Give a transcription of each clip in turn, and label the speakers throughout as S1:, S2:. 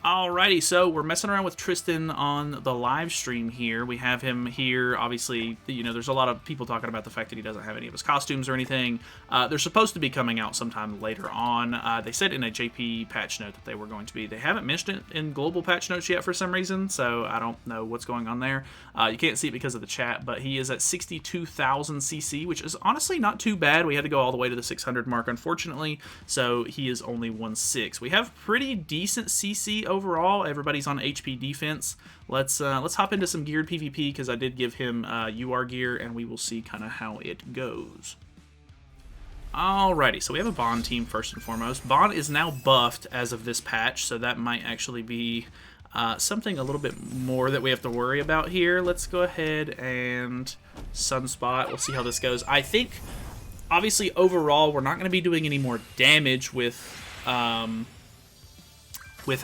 S1: Alrighty, so we're messing around with Tristan on the live stream here. We have him here. Obviously, you know, there's a lot of people talking about the fact that he doesn't have any of his costumes or anything. They're supposed to be coming out sometime later on. They said in a JP patch note that they were going to be. They haven't mentioned it in global patch notes yet for some reason, so I don't know what's going on there. You can't see it because of the chat, but he is at 62,000 CC, which is honestly not too bad. We had to go all the way to the 600 mark, unfortunately, so he is only 1/6. We have pretty decent CC overall. Everybody's on HP defense. Let's hop into some geared PvP because I did give him UR gear, and we will see kind of how it goes. Alrighty, so we have a Bond team first and foremost. Bond is now buffed as of this patch, so that might actually be something a little bit more that we have to worry about here. Let's go ahead and Sunspot. We'll see how this goes. I think, obviously, overall, we're not going to be doing any more damage with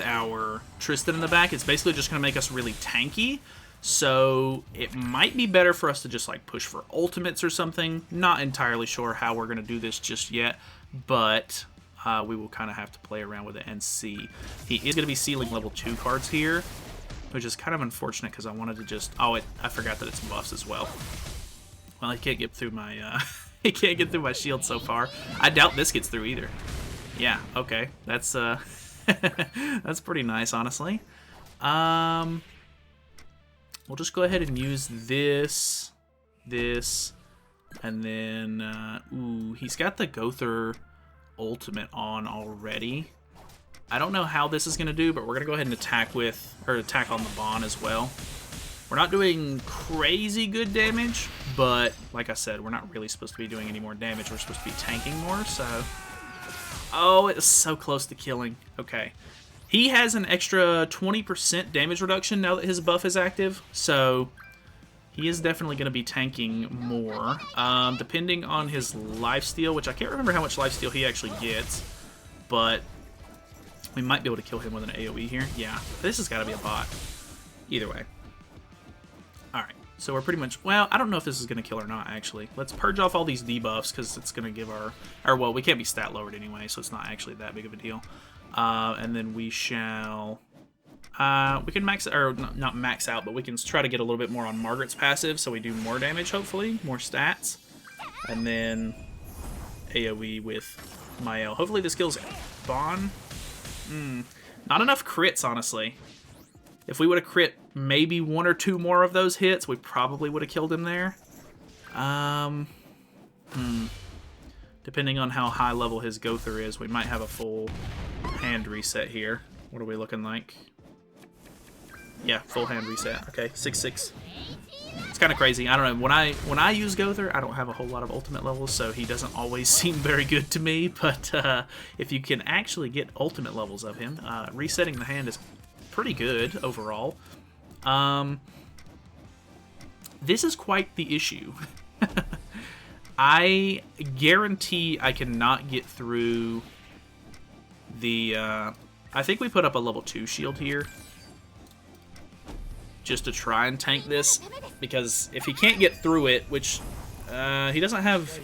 S1: our Tristan in the back. It's basically just going to make us really tanky. So it might be better for us to just like push for ultimates or something. Not entirely sure how we're going to do this just yet, but we will kind of have to play around with it and see. He is going to be sealing level 2 cards here, which is kind of unfortunate because I wanted to just... Oh, I forgot that it's buffs as well. Well, he can't get through my... he can't get through my shield so far. I doubt this gets through either. Yeah, okay. That's... that's pretty nice, honestly. We'll just go ahead and use this, and then, ooh, he's got the Gother ultimate on already. I don't know how this is going to do, but we're going to go ahead and attack on the Bond as well. We're not doing crazy good damage, but like I said, we're not really supposed to be doing any more damage. We're supposed to be tanking more, so... Oh, it was so close to killing. Okay. He has an extra 20% damage reduction now that his buff is active, so he is definitely going to be tanking more. Depending on his lifesteal, which I can't remember how much lifesteal he actually gets, but we might be able to kill him with an AoE here. Yeah, this has got to be a bot. Either way. Alright, so we're pretty much... Well, I don't know if this is going to kill or not, actually. Let's purge off all these debuffs, because it's going to give our... Well, we can't be stat lowered anyway, so it's not actually that big of a deal. And then we shall... we can max... Or, not max out, but we can try to get a little bit more on Margaret's passive, so we do more damage, hopefully. More stats. And then AoE with Mael. Hopefully this kills Bond. Not enough crits, honestly. If we would have crit maybe 1 or 2 more of those hits, we probably would have killed him there. Depending on how high level his Gother is, we might have a full hand reset here. What are we looking like? Yeah, full hand reset. Okay, 6/6. It's kind of crazy. I don't know. When I use Gother, I don't have a whole lot of ultimate levels, so he doesn't always seem very good to me. But if you can actually get ultimate levels of him, resetting the hand is pretty good overall. This is quite the issue. I guarantee I cannot get through the... I think we put up a level 2 shield here just to try and tank this, because if he can't get through it, which he doesn't have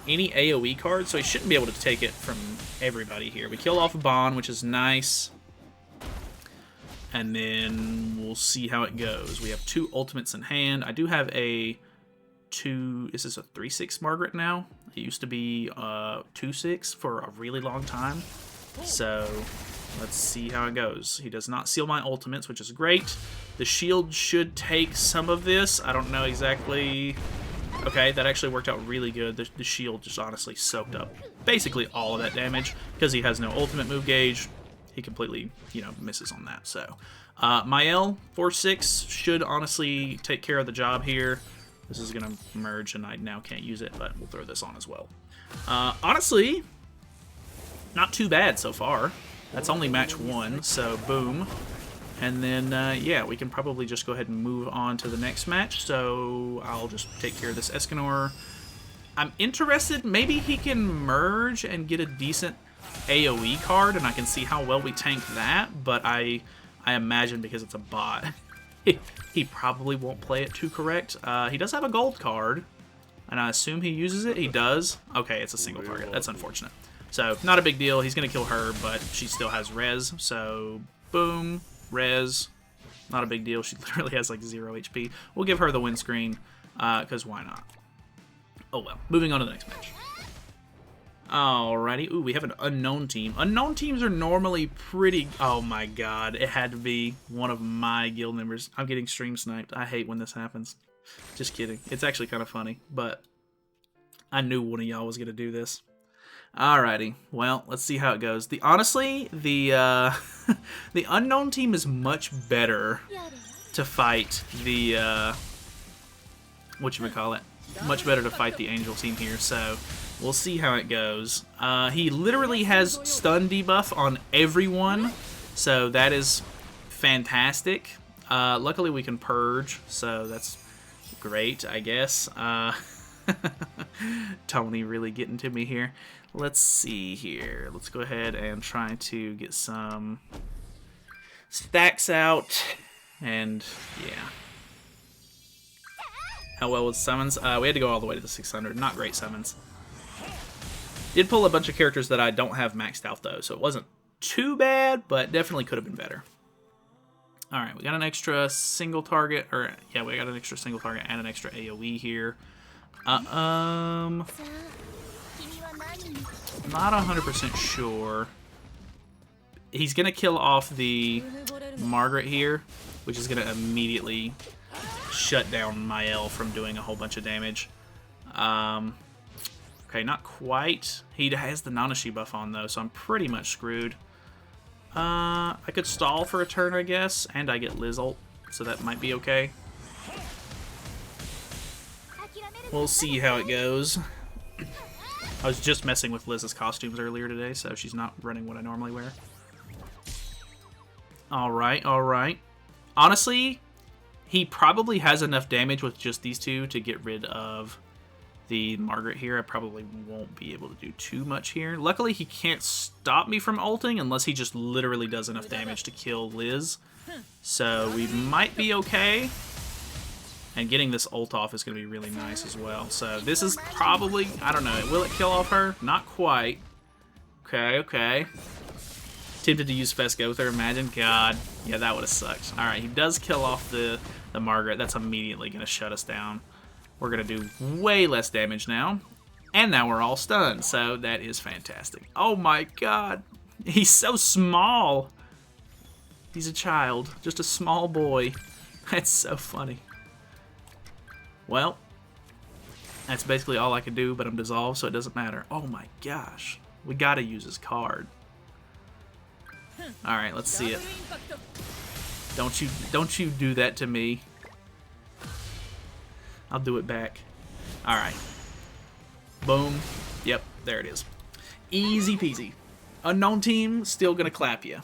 S1: any AoE cards, so he shouldn't be able to take it from everybody here. We kill off a Bond, which is nice. And then we'll see how it goes. We have 2 ultimates in hand. I do have a 2... Is this a 3/6 Margaret now? It used to be 2/6 for a really long time. So let's see how it goes. He does not seal my ultimates, which is great. The shield should take some of this. I don't know exactly... Okay, that actually worked out really good. The shield just honestly soaked up basically all of that damage. Because he has no ultimate move gauge, he completely, you know, misses on that. So, Mael, 4/6, should honestly take care of the job here. This is going to merge, and I now can't use it, but we'll throw this on as well. Honestly, not too bad so far. That's only match 1, so boom. And then, yeah, we can probably just go ahead and move on to the next match. So I'll just take care of this Escanor. I'm interested. Maybe he can merge and get a decent AoE card, and I can see how well we tank that, but I imagine because it's a bot, he probably won't play it too correct. He does have a gold card, and I assume he uses it. He does. Okay, it's a single target. That's unfortunate. So, not a big deal. He's going to kill her, but she still has res, so Boom. Res. Not a big deal. She literally has like 0 HP. We'll give her the windscreen, because why not? Oh well. Moving on to the next match. Alrighty. Ooh, we have an unknown team. Unknown teams are normally pretty... Oh my god. It had to be one of my guild members. I'm getting stream sniped. I hate when this happens. Just kidding. It's actually kind of funny, but I knew one of y'all was going to do this. Alrighty. Well, let's see how it goes. Honestly, the unknown team is much better to fight the... whatchamacallit? Much better to fight the angel team here, so... We'll see how it goes. He literally has stun debuff on everyone, so that is fantastic. Luckily we can purge, so that's great, I guess. Tony really getting to me here. Let's see here. Let's go ahead and try to get some stacks out, and yeah. How well was summons? We had to go all the way to the 600. Not great summons. Did pull a bunch of characters that I don't have maxed out, though, so it wasn't too bad, but definitely could have been better. Alright, we got an extra single target, or, yeah, we got an extra single target and an extra AoE here. Not 100% sure. He's going to kill off the Margaret here, which is going to immediately shut down Mael from doing a whole bunch of damage. Okay, not quite. He has the Nanashi buff on, though, so I'm pretty much screwed. I could stall for a turn, I guess, and I get Liz ult, so that might be okay. We'll see how it goes. I was just messing with Liz's costumes earlier today, so she's not running what I normally wear. Alright, alright. Honestly, he probably has enough damage with just these two to get rid of the Margaret here. I probably won't be able to do too much here. Luckily, he can't stop me from ulting unless he just literally does enough damage to kill Liz. So we might be okay. And getting this ult off is going to be really nice as well. So this is probably... I don't know. Will it kill off her? Not quite. Okay, okay. Tempted to use Fesgother, imagine. God. Yeah, that would have sucked. Alright, he does kill off the Margaret. That's immediately going to shut us down. We're going to do way less damage now. And now we're all stunned, so that is fantastic. Oh my god. He's so small. He's a child. Just a small boy. That's so funny. Well, that's basically all I can do, but I'm dissolved, so it doesn't matter. Oh my gosh. We gotta use his card. Alright, let's see it. Don't you do that to me. I'll do it back. Alright. Boom. Yep, there it is. Easy peasy. Unknown team, still gonna clap you.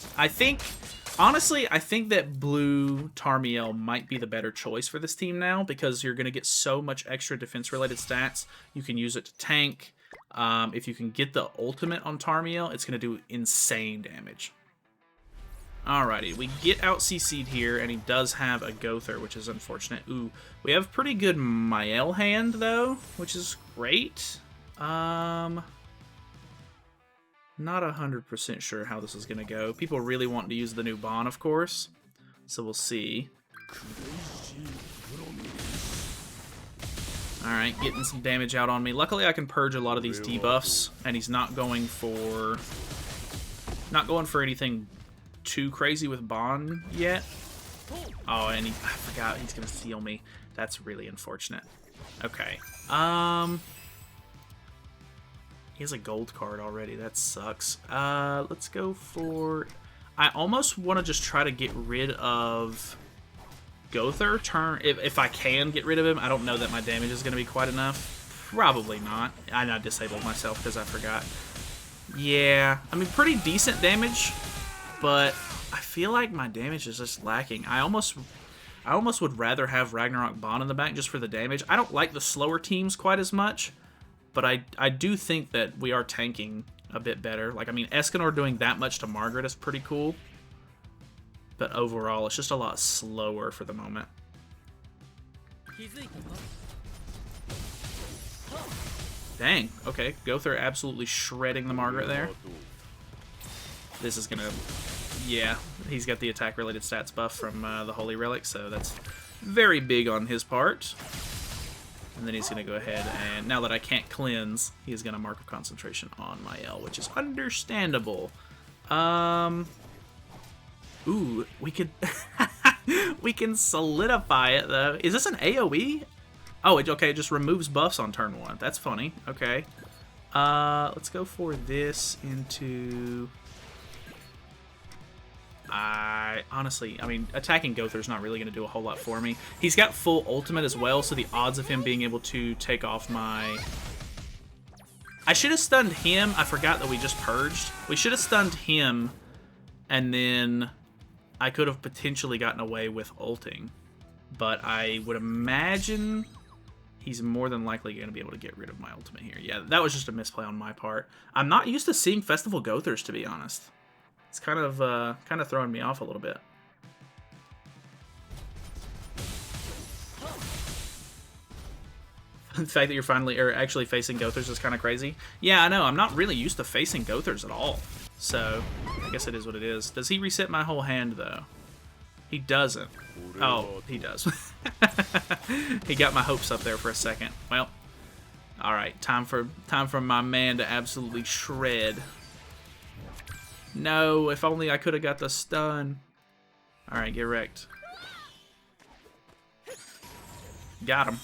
S1: Honestly, I think that blue Tarmiel might be the better choice for this team now, because you're gonna get so much extra defense-related stats. You can use it to tank. If you can get the ultimate on Tarmiel, it's gonna do insane damage. Alrighty, we get out CC'd here, and he does have a Gother, which is unfortunate. Ooh, we have pretty good Mael hand, though, which is great. Not 100% sure how this is going to go. People really want to use the new Bon, of course, so we'll see. Alright, getting some damage out on me. Luckily, I can purge a lot of these debuffs, and he's not going for anything too crazy with Bon yet. Oh, and I forgot he's gonna seal me. That's really unfortunate. Okay. He has a gold card already. That sucks. Let's go for... I almost want to just try to get rid of Gother. If I can get rid of him. I don't know that my damage is going to be quite enough. Probably not. I know I disabled myself because I forgot. Yeah. I mean, pretty decent damage. But I feel like my damage is just lacking. I almost would rather have Ragnarok Bon in the back just for the damage. I don't like the slower teams quite as much, but I do think that we are tanking a bit better. Like, I mean, Escanor doing that much to Margaret is pretty cool, but overall, it's just a lot slower for the moment. Dang, okay. Gother absolutely shredding the Margaret there. This is gonna Yeah, he's got the attack-related stats buff from the Holy Relic, so that's very big on his part. And then he's going to go ahead and, now that I can't cleanse, he's going to Mark of Concentration on my L, which is understandable. Ooh, we could... we can solidify it, though. Is this an AoE? Oh, okay, it just removes buffs on turn 1. That's funny. Okay. Let's go for this into... honestly, I mean, attacking Gother's not really going to do a whole lot for me. He's got full ultimate as well, so the odds of him being able to take off my... I should have stunned him. I forgot that we just purged. We should have stunned him, and then I could have potentially gotten away with ulting. But I would imagine he's more than likely going to be able to get rid of my ultimate here. Yeah, that was just a misplay on my part. I'm not used to seeing Festival Gothers, to be honest. It's kind of throwing me off a little bit. The fact that you're finally, or actually facing Gothers is kind of crazy. Yeah, I know. I'm not really used to facing Gothers at all. So, I guess it is what it is. Does he reset my whole hand, though? He doesn't. Oh, he does. He got my hopes up there for a second. Well, all right. Time for my man to absolutely shred. No, if only I could have got the stun. All right, get wrecked. Got him.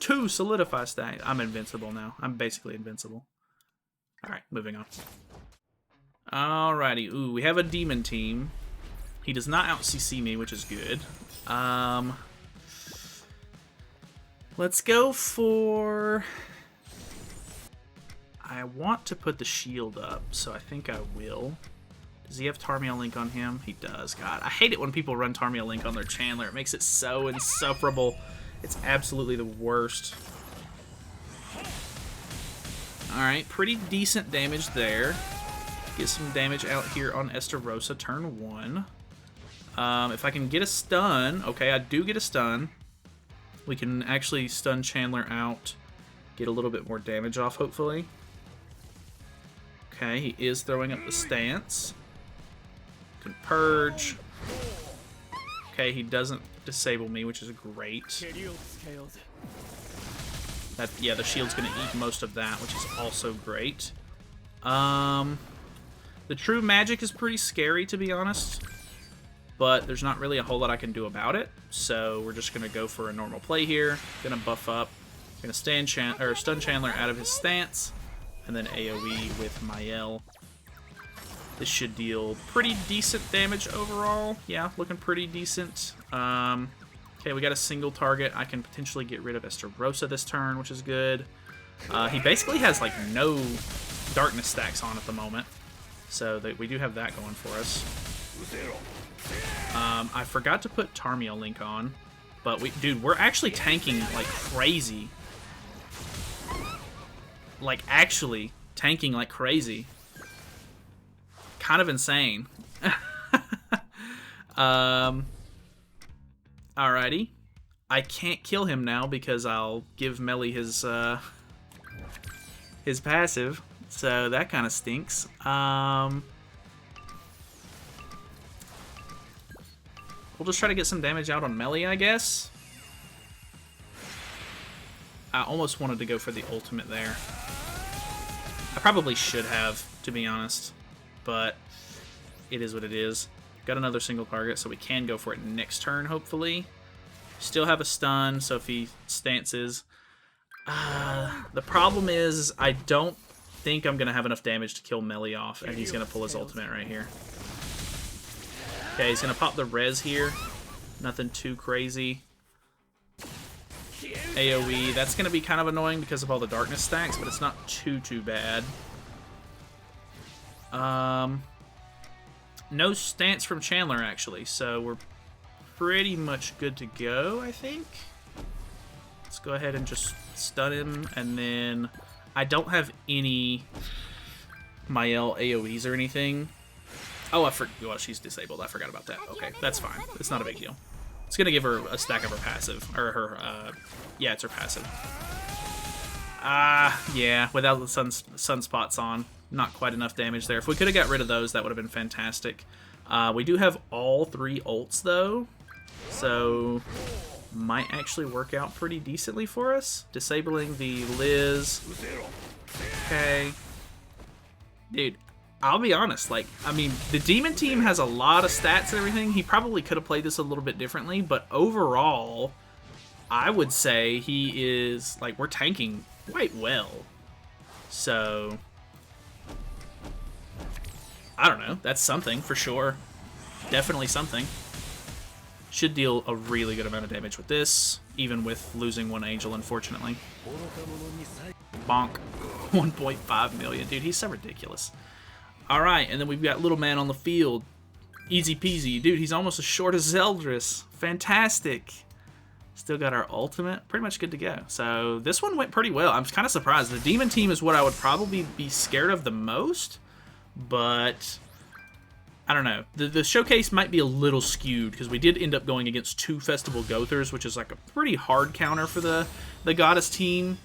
S1: 2 solidify stack. I'm invincible now. I'm basically invincible. All right, moving on. Alrighty. Ooh, we have a demon team. He does not out-CC me, which is good. Let's go for... I want to put the shield up, so I think I will. Does he have Tarmiel Link on him? He does. God, I hate it when people run Tarmiel Link on their Chandler. It makes it so insufferable. It's absolutely the worst. Alright, pretty decent damage there. Get some damage out here on Estarossa turn 1. If I can get a stun, okay, I do get a stun. We can actually stun Chandler out, get a little bit more damage off, hopefully. Okay, he is throwing up the stance. Can purge. Okay, he doesn't disable me, which is great. Yeah, the shield's going to eat most of that, which is also great. The true magic is pretty scary, to be honest. But there's not really a whole lot I can do about it. So we're just going to go for a normal play here. Going to buff up. Going to stun Chandler out of his stance. And then AoE with Mael. This should deal pretty decent damage overall. Yeah, looking pretty decent. Okay, we got a single target. I can potentially get rid of Estarossa this turn, which is good. He basically has like no darkness stacks on at the moment. So we do have that going for us. I forgot to put Tarmiel Link on. But dude, we're actually tanking like crazy. Like, actually tanking like crazy. Kind of insane. Alrighty. I can't kill him now because I'll give Melly his passive. So that kind of stinks. We'll just try to get some damage out on Melly, I guess. I almost wanted to go for the ultimate there. I probably should have, to be honest. But it is what it is. Got another single target, so we can go for it next turn, hopefully. Still have a stun, so if he stances... the problem is, I don't think I'm going to have enough damage to kill Melly off, and he's going to pull his ultimate right here. Okay, he's going to pop the res here. Nothing too crazy. AoE, that's going to be kind of annoying because of all the darkness stacks, but it's not too bad. No stance from Chandler, actually, so we're pretty much good to go, I think. Let's go ahead and just stun him, and then I don't have any Mael AoEs or anything. Oh, well, she's disabled. I forgot about that. Okay, that's fine. It's not a big deal. It's going to give her a stack of her passive, or her, yeah, it's her passive. Yeah, without the sunspots on, not quite enough damage there. If we could have got rid of those, that would have been fantastic. We do have all 3 ults, though, so might actually work out pretty decently for us. Disabling the Liz. Okay. Dude, I'll be honest, like, I mean, the Demon team has a lot of stats and everything. He probably could have played this a little bit differently, but overall, I would say he is, like, we're tanking quite well. So, I don't know. That's something, for sure. Definitely something. Should deal a really good amount of damage with this, even with losing 1 angel, unfortunately. Bonk. 1.5 million. Dude, he's so ridiculous. Alright, and then we've got little man on the field. Easy peasy. Dude, he's almost as short as Zeldris. Fantastic. Still got our ultimate. Pretty much good to go. So this one went pretty well. I'm kind of surprised. The Demon team is what I would probably be scared of the most, but I don't know. The showcase might be a little skewed because we did end up going against 2 Festival Gothers, which is like a pretty hard counter for the Goddess team.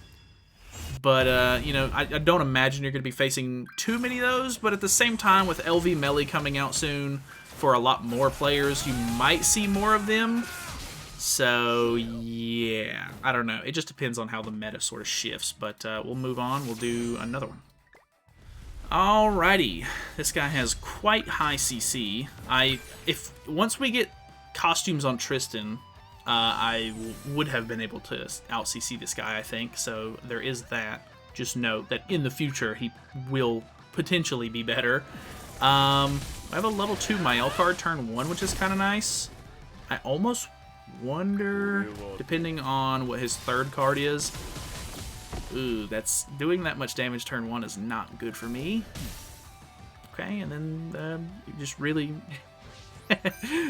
S1: But, you know, I don't imagine you're going to be facing too many of those. But at the same time, with LV Melee coming out soon for a lot more players, you might see more of them. So, yeah, I don't know. It just depends on how the meta sort of shifts. But we'll move on. We'll do another one. Alrighty. This guy has quite high CC. Once we get costumes on Tristan, I would have been able to out-CC this guy, I think, so there is that. Just note that in the future, he will potentially be better. I have a level 2 Mael card, turn 1, which is kind of nice. I almost wonder, depending on what his 3rd card is. Ooh, that's doing that much damage turn 1 is not good for me. Okay, and then just really...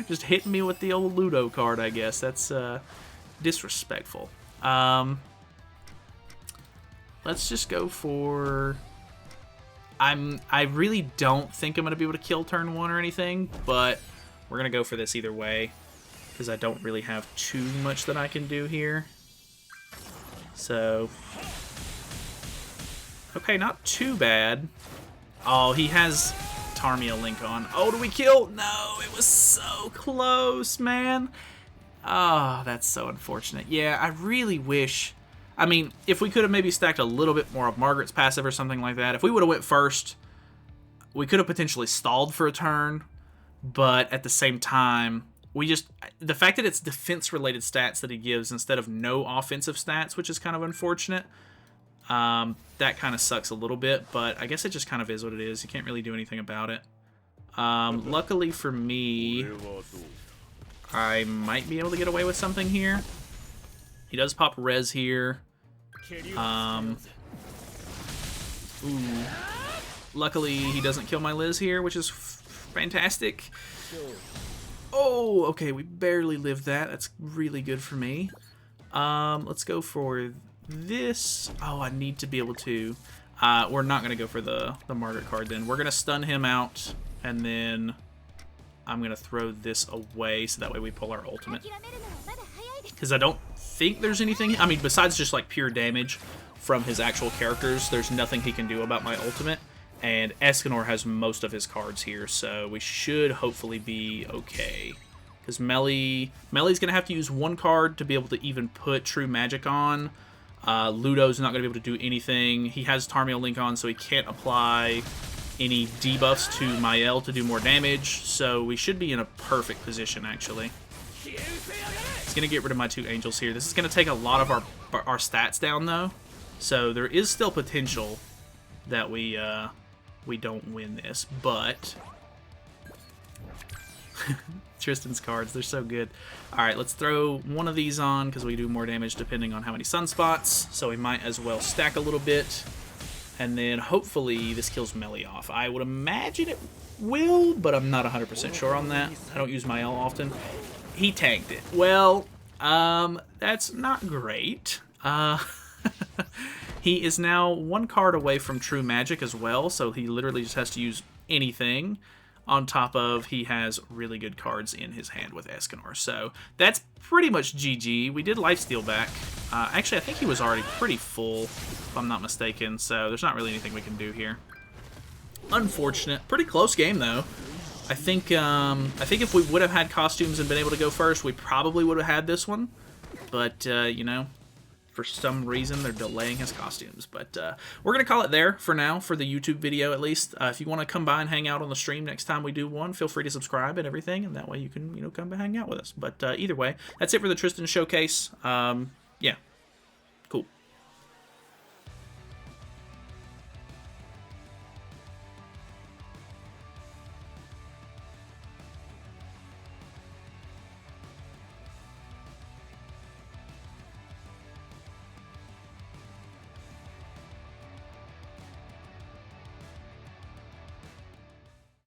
S1: just hitting me with the old Ludo card, I guess. That's disrespectful. Let's just go for... I really don't think I'm going to be able to kill turn 1 or anything, but we're going to go for this either way, because I don't really have too much that I can do here. So... okay, not too bad. Oh, he has... Tarmia Link on. Oh, do we kill? No, it was so close, man. Oh, that's so unfortunate. Yeah, I really wish... I mean, if we could have maybe stacked a little bit more of Margaret's passive or something like that, if we would have went first, we could have potentially stalled for a turn, but at the same time, we just... the fact that it's defense-related stats that he gives instead of no offensive stats, which is kind of unfortunate, that kind of sucks a little bit, but I guess it just kind of is what it is. You can't really do anything about it. Luckily for me, I might be able to get away with something here. He does pop res here. Ooh. Luckily, he doesn't kill my Liz here, which is fantastic. Oh, okay, we barely lived that. That's really good for me. Let's go for... this. Oh, I need to be able to... we're not going to go for the Margaret card then. We're going to stun him out, and then I'm going to throw this away so that way we pull our ultimate. Because I don't think there's anything... I mean, besides just like pure damage from his actual characters, there's nothing he can do about my ultimate. And Escanor has most of his cards here, so we should hopefully be okay. Because Melee's going to have to use 1 card to be able to even put True Magic on. Ludo's not going to be able to do anything. He has Tarmia Link on, so he can't apply any debuffs to Mael to do more damage. So we should be in a perfect position, actually. He's going to get rid of my 2 angels here. This is going to take a lot of our stats down, though. So there is still potential that we don't win this, but... Tristan's cards, they're so good. Alright, let's throw one of these on because we do more damage depending on how many sunspots, so we might as well stack a little bit, and then hopefully this kills Melee off. I would imagine it will, but I'm not 100% sure on that. I don't use Mael often. He tanked it. Well, that's not great. He is now 1 card away from True Magic as well, so he literally just has to use anything. On top of, he has really good cards in his hand with Escanor. So that's pretty much GG. We did lifesteal back. Actually, I think he was already pretty full, if I'm not mistaken. So there's not really anything we can do here. Unfortunate. Pretty close game, though. I think if we would have had costumes and been able to go first, we probably would have had this one. But, you know, for some reason, they're delaying his costumes. But we're going to call it there for now, for the YouTube video at least. If you want to come by and hang out on the stream next time we do one, feel free to subscribe and everything, and that way you can, you know, come by and hang out with us. But either way, that's it for the Tristan showcase. Yeah,